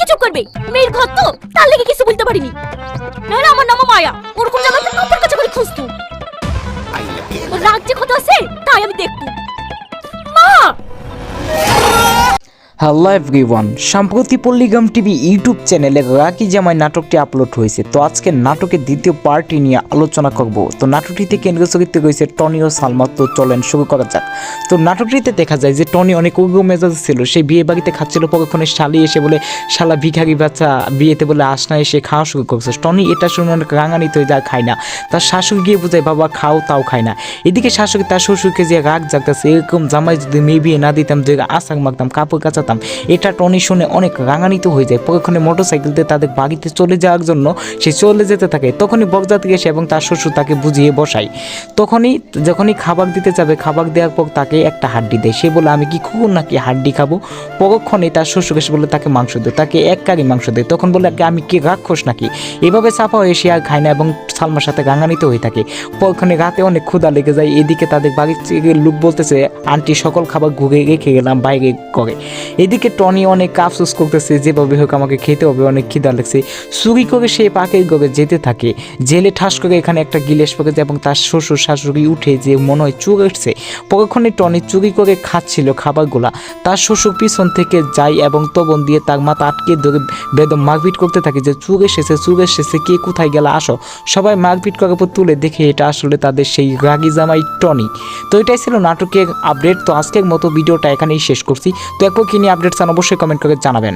চুপ করবে? মেয়ের ঘর তো, তার লেগে কিছু বলতে পারিনি। নাহলে আমার নাম মায়া, ওরকম জায়গায় কাপড় কাচা করে খুঁজতো। ওর রাগ যে কত আছে তাই আমি দেখবো। মা! হ্যালো এভরিওয়ান, সম্প্রতি পল্লিগ্রাম টিভি ইউটিউব চ্যানেলে রাকি জামাই নাটকটি আপলোড হয়েছে। তো আজকে নাটকের দ্বিতীয় পার্টি নিয়ে আলোচনা করব। তো নাটকটিতে কেন্দ্রীয় চরিত্রে রয়েছে টনি ও সালমা। তো চলেন শুরু করা যাক। তো নাটকটিতে দেখা যায় যে টনি অনেক উগ্র মেজাজ ছিল। সেই বিয়ে বাড়িতে খাচ্ছিল, পরক্ষণে শালি এসে বলে শালা ভিখারি বাচ্চা বিয়েতে বলে আসনা এসে খাওয়া শুরু করছে। টনি এটা শুনে অনেক রাঙানিত হয়ে যায়, খায় না। তার শাশুড়ি গিয়ে বোঝায় বাবা খাও, তাও খায় না। এদিকে শাশুড়ি তার শ্বশুরকে যে রাগ জাগতেছে, এরকম জামাই যদি মেয়ে বিয়ে না দিতাম, যে আশাক মাখতাম, কাপড় কাচাতাম, এটা টনি শুনে অনেক রাঙানিত হয়ে যায়। পরক্ষণে মোটরসাইকেলতে তাদের বাড়িতে চলে যাওয়ার জন্য সে চলে যেতে থাকে। তখনই বরযাত্রী এসে এবং তার শ্বশুর তাকে বুঝিয়ে বসায়। যখনই খাবার দিতে যাবে, খাবার দেওয়ার পর তাকে একটা হাড্ডি দেয়। সে বলে আমি কি কুকুর নাকি হাড্ডি খাবো? পরক্ষণে তার শ্বশুর এসে বলে তাকে মাংস দেয়, তাকে এক কারি মাংস দেয়। তখন বলে আমি কি রাক্ষস নাকি? এভাবে চাপা হয়ে সে আর খায় না এবং সালমার সাথে রাঙানিত হয়ে থাকে। পরক্ষণে রাতে অনেক ক্ষুধা লেগে যায়। এদিকে তাদের বাড়ির লোক বলতেছে আন্টি সকল খাবার ঘুরে রেখে গেলাম বাইরে করে। এদিকে টনি অনেক আফসোস করতেছে, যেভাবে হোক আমাকে খেতে হবে, অনেক খিদা লাগছে। চুরি করে সে পাখির ঘরে যেতে থাকে। জেলে ঠাস করে এখানে একটা গিলেস পড়ে যায় এবং তার শ্বশুর শাশুড়ি উঠে যে মনে হয় চুর এসছে। পরক্ষণে টনি চুরি করে খাচ্ছিল খাবারগুলা। তার শ্বশুর পিছন থেকে যায় এবং তবন দিয়ে তার মাথা আটকে ধরে বেদম মারপিট করতে থাকে যে চুর এসেছে, কে কোথায় গেলা, আসো। সবাই মারপিট করার পর তুলে দেখে এটা আসলে তাদের সেই রাগী জামাই টনি। তো এটাই ছিল নাটকের আপডেট। তো আজকের মতো ভিডিওটা এখানেই শেষ করছি। তো এরপর কি নিয়ে আপডেট চান অবশ্যই কমেন্ট করে জানাবেন।